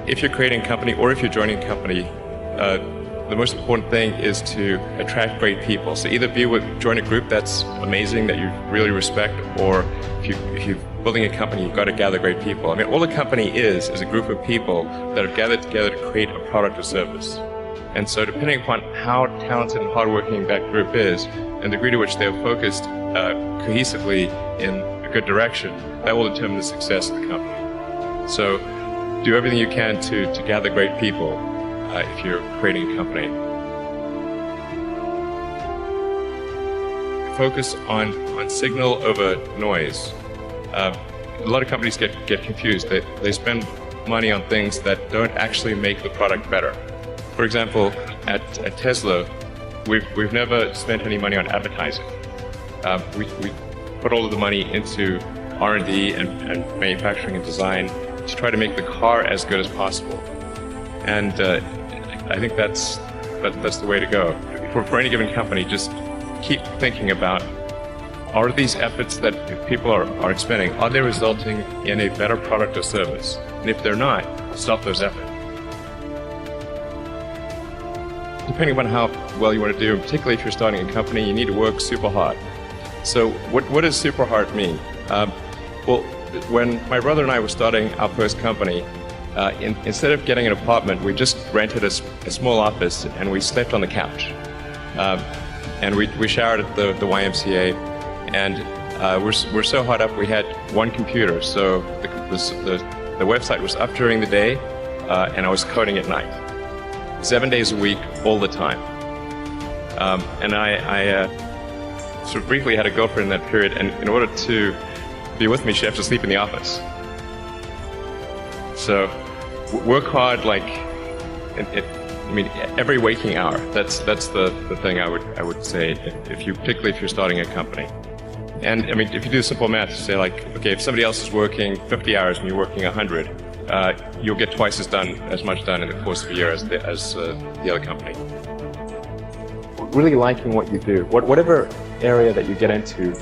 if you're creating a company or if you're joining a company, the most important thing is to attract great people. So either join a group that's amazing, that you really respect, or if you're building a company, you've got to gather great people. I mean, all a company is a group of people that have gathered together to create a product or service. And so depending upon how talented and hardworking that group is, and the degree to which they're focused cohesively in a good direction, that will determine the success of the company. So do everything you can to gather great people if you're creating a company. Focus on signal over noise. A lot of companies get confused. They spend money on things that don't actually make the product better. For example, at Tesla, we've never spent any money on advertising. We put all of the money into R&D and manufacturing and design to try to make the car as good as possible. And I think that's the way to go. For any given company, just keep thinking about, are these efforts that people are expending, are they resulting in a better product or service? And if they're not, stop those efforts. Depending on how well you want to do, particularly if you're starting a company, you need to work super hard. So what does super hard mean? Well, when my brother and I were starting our first company, instead of getting an apartment, we just rented a small office and we slept on the couch. And we showered at the YMCA, and we're so hot up we had one computer, so the website was up during the day, and I was coding at night. 7 days a week, all the time. And I sort of briefly had a girlfriend in that period, and in order to be with me, she'd have to sleep in the office. So work hard, like, every waking hour. That's the thing I would say, particularly if you're starting a company. And I mean, if you do simple math, you say like, okay, if somebody else is working 50 hours and you're working 100, you'll get twice as much done in the course of a year as the other company. Really liking what you do, whatever area that you get into,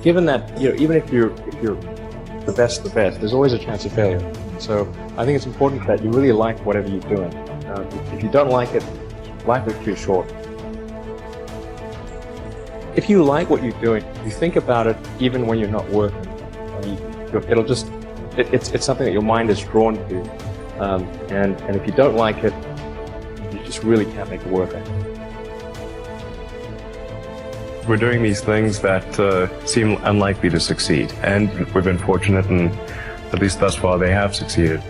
given that, even if you're the best, there's always a chance of failure. So I think it's important that you really like whatever you're doing. If you don't like it, life is too short. If you like what you're doing, you think about it even when you're not working. It's something that your mind is drawn to, and if you don't like it, you just really can't make it work. We're doing these things that seem unlikely to succeed, and we've been fortunate, and at least thus far they have succeeded.